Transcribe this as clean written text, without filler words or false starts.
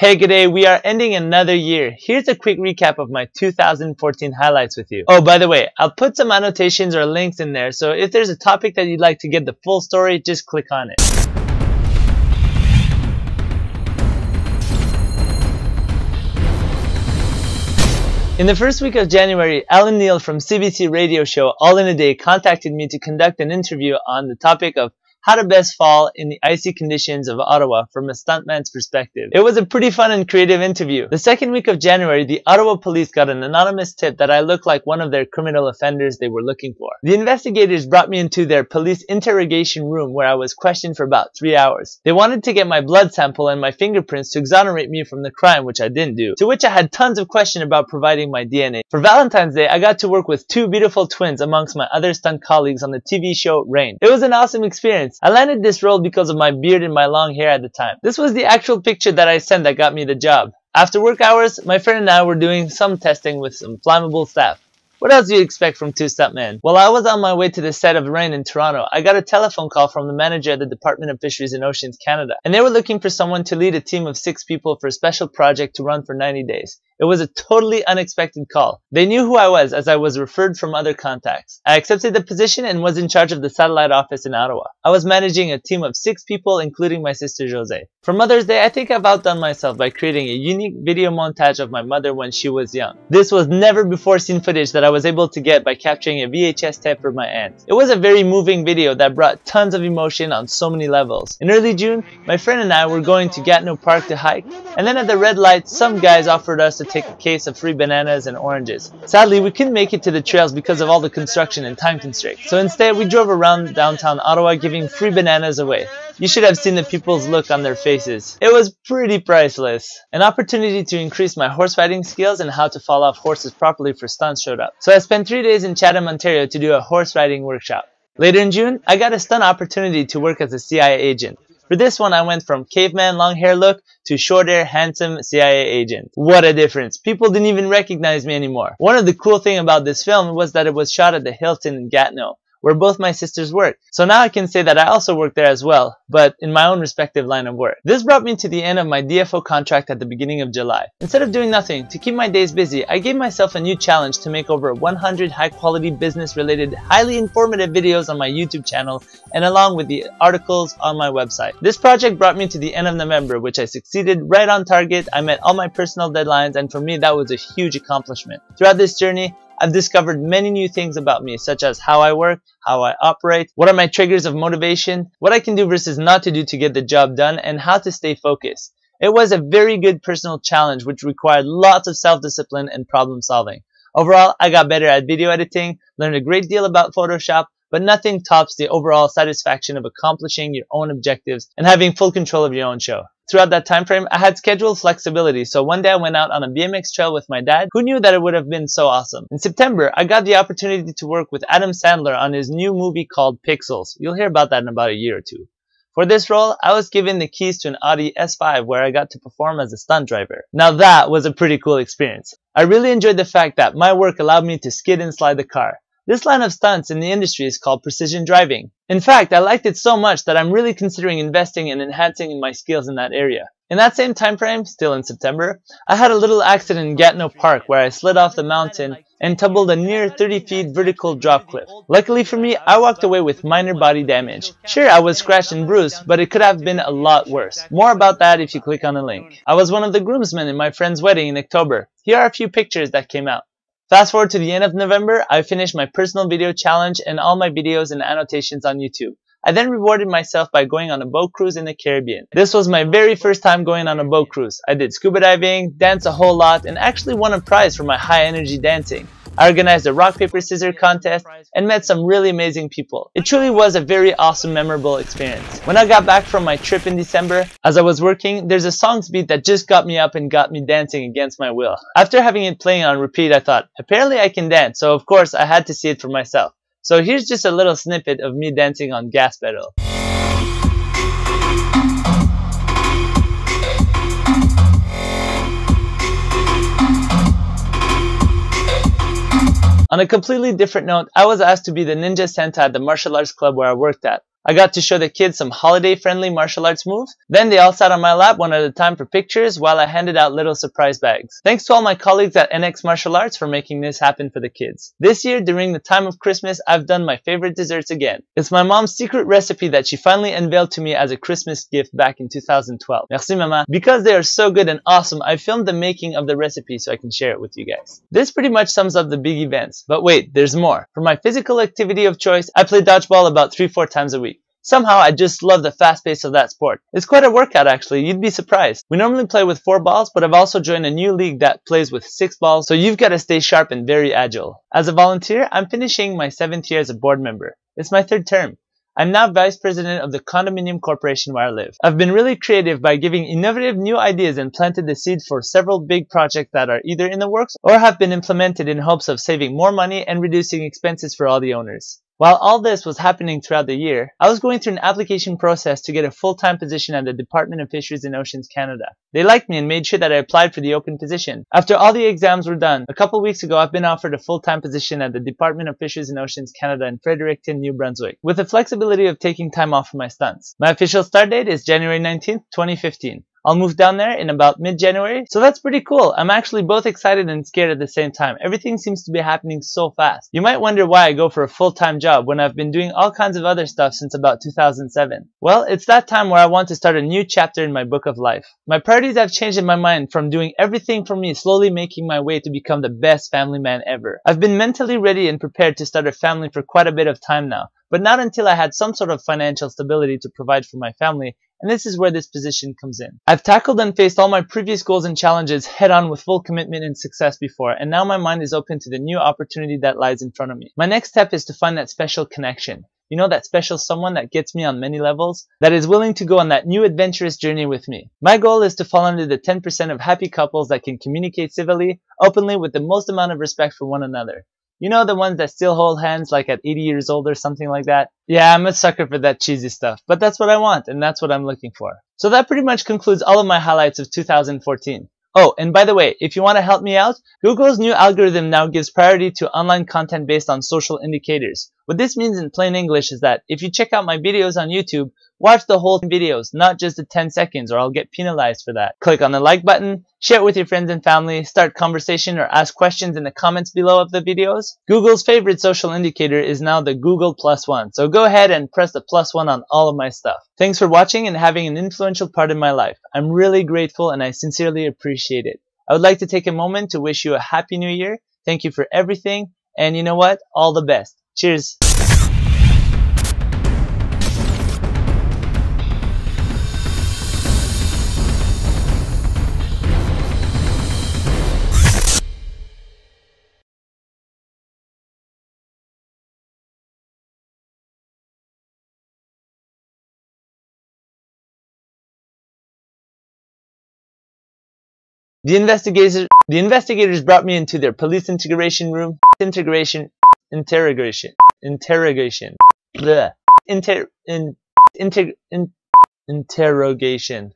Hey, good day. We are ending another year. Here's a quick recap of my 2014 highlights with you. Oh, by the way, I'll put some annotations or links in there, so if there's a topic that you'd like to get the full story, just click on it. In the first week of January, Alan Neil from CBC radio show All in a Day contacted me to conduct an interview on the topic of how to best fall in the icy conditions of Ottawa from a stuntman's perspective. It was a pretty fun and creative interview. The second week of January, the Ottawa police got an anonymous tip that I looked like one of their criminal offenders they were looking for. The investigators brought me into their police interrogation room where I was questioned for about 3 hours. They wanted to get my blood sample and my fingerprints to exonerate me from the crime, which I didn't do, to which I had tons of questions about providing my DNA. For Valentine's Day, I got to work with two beautiful twins amongst my other stunt colleagues on the TV show Rain. It was an awesome experience. I landed this role because of my beard and my long hair at the time. This was the actual picture that I sent that got me the job. After work hours, my friend and I were doing some testing with some flammable stuff. What else do you expect from two stuntmen? While I was on my way to the set of Rain in Toronto, I got a telephone call from the manager at the Department of Fisheries and Oceans Canada, and they were looking for someone to lead a team of 6 people for a special project to run for 90 days. It was a totally unexpected call. They knew who I was as I was referred from other contacts. I accepted the position and was in charge of the satellite office in Ottawa. I was managing a team of 6 people, including my sister Jose. For Mother's Day, I think I've outdone myself by creating a unique video montage of my mother when she was young. This was never before seen footage that I was able to get by capturing a VHS tape for my aunt. It was a very moving video that brought tons of emotion on so many levels. In early June, my friend and I were going to Gatineau Park to hike, and then at the red light, some guys offered us to take a case of free bananas and oranges. Sadly, we couldn't make it to the trails because of all the construction and time constraints. So instead, we drove around downtown Ottawa giving free bananas away. You should have seen the people's look on their faces. It was pretty priceless. An opportunity to increase my horse riding skills and how to fall off horses properly for stunts showed up. So I spent 3 days in Chatham, Ontario to do a horse riding workshop. Later in June, I got a stunt opportunity to work as a CIA agent. For this one, I went from caveman long hair look to short hair handsome CIA agent. What a difference. People didn't even recognize me anymore. One of the cool things about this film was that it was shot at the Hilton in Gatineau, where both my sisters work. So now I can say that I also work there as well, but in my own respective line of work. This brought me to the end of my DFO contract at the beginning of July. Instead of doing nothing, to keep my days busy, I gave myself a new challenge to make over 100 high-quality business-related, highly informative videos on my YouTube channel and along with the articles on my website. This project brought me to the end of November, which I succeeded right on target. I met all my personal deadlines, and for me that was a huge accomplishment. Throughout this journey, I've discovered many new things about me, such as how I work, how I operate, what are my triggers of motivation, what I can do versus not to do to get the job done, and how to stay focused. It was a very good personal challenge which required lots of self-discipline and problem solving. Overall, I got better at video editing, learned a great deal about Photoshop, but nothing tops the overall satisfaction of accomplishing your own objectives and having full control of your own show. Throughout that time frame, I had schedule flexibility, so one day I went out on a BMX trail with my dad. Who knew that it would have been so awesome? In September, I got the opportunity to work with Adam Sandler on his new movie called Pixels. You'll hear about that in about a year or two. For this role, I was given the keys to an Audi S5 where I got to perform as a stunt driver. Now that was a pretty cool experience. I really enjoyed the fact that my work allowed me to skid and slide the car. This line of stunts in the industry is called precision driving. In fact, I liked it so much that I'm really considering investing and enhancing my skills in that area. In that same time frame, still in September, I had a little accident in Gatineau Park where I slid off the mountain and tumbled a near 30 feet vertical drop cliff. Luckily for me, I walked away with minor body damage. Sure, I was scratched and bruised, but it could have been a lot worse. More about that if you click on the link. I was one of the groomsmen in my friend's wedding in October. Here are a few pictures that came out. Fast forward to the end of November, I finished my personal video challenge and all my videos and annotations on YouTube. I then rewarded myself by going on a boat cruise in the Caribbean. This was my very first time going on a boat cruise. I did scuba diving, danced a whole lot, and actually won a prize for my high energy dancing. I organized a rock, paper, scissors contest and met some really amazing people. It truly was a very awesome, memorable experience. When I got back from my trip in December, as I was working, there's a song's beat that just got me up and got me dancing against my will. After having it playing on repeat, I thought, apparently I can dance, so of course I had to see it for myself. So here's just a little snippet of me dancing on gas pedal. On a completely different note, I was asked to be the Ninja Santa at the martial arts club where I worked at. I got to show the kids some holiday-friendly martial arts moves. Then they all sat on my lap one at a time for pictures while I handed out little surprise bags. Thanks to all my colleagues at NX Martial Arts for making this happen for the kids. This year, during the time of Christmas, I've done my favorite desserts again. It's my mom's secret recipe that she finally unveiled to me as a Christmas gift back in 2012. Merci, Mama. Because they are so good and awesome, I filmed the making of the recipe so I can share it with you guys. This pretty much sums up the big events. But wait, there's more. For my physical activity of choice, I play dodgeball about 3-4 times a week. Somehow, I just love the fast pace of that sport. It's quite a workout actually, you'd be surprised. We normally play with 4 balls, but I've also joined a new league that plays with 6 balls, so you've got to stay sharp and very agile. As a volunteer, I'm finishing my 7th year as a board member. It's my 3rd term. I'm now vice president of the condominium corporation where I live. I've been really creative by giving innovative new ideas and planted the seed for several big projects that are either in the works or have been implemented in hopes of saving more money and reducing expenses for all the owners. While all this was happening throughout the year, I was going through an application process to get a full-time position at the Department of Fisheries and Oceans Canada. They liked me and made sure that I applied for the open position. After all the exams were done, a couple weeks ago I've been offered a full-time position at the Department of Fisheries and Oceans Canada in Fredericton, New Brunswick, with the flexibility of taking time off for my stunts. My official start date is January 19th, 2015. I'll move down there in about mid-January, so that's pretty cool. I'm actually both excited and scared at the same time. Everything seems to be happening so fast. You might wonder why I go for a full-time job when I've been doing all kinds of other stuff since about 2007. Well, it's that time where I want to start a new chapter in my book of life. My priorities have changed in my mind from doing everything for me, slowly making my way to become the best family man ever. I've been mentally ready and prepared to start a family for quite a bit of time now, but not until I had some sort of financial stability to provide for my family. And this is where this position comes in. I've tackled and faced all my previous goals and challenges head on with full commitment and success before, and now my mind is open to the new opportunity that lies in front of me. My next step is to find that special connection. You know, that special someone that gets me on many levels, that is willing to go on that new adventurous journey with me. My goal is to fall under the 10% of happy couples that can communicate civilly, openly, with the most amount of respect for one another. You know, the ones that still hold hands like at 80 years old or something like that? Yeah, I'm a sucker for that cheesy stuff, but that's what I want and that's what I'm looking for. So that pretty much concludes all of my highlights of 2014. Oh, and by the way, if you want to help me out, Google's new algorithm now gives priority to online content based on social indicators. What this means in plain English is that if you check out my videos on YouTube, watch the whole videos, not just the 10 seconds, or I'll get penalized for that. Click on the like button, share it with your friends and family, start conversation or ask questions in the comments below of the videos. Google's favorite social indicator is now the Google +1, so go ahead and press the +1 on all of my stuff. Thanks for watching and having an influential part in my life. I'm really grateful and I sincerely appreciate it. I would like to take a moment to wish you a happy new year. Thank you for everything, and you know what? All the best. Cheers. The investigators brought me into their police interrogation room. Interrogation. Bleh. Interrogation.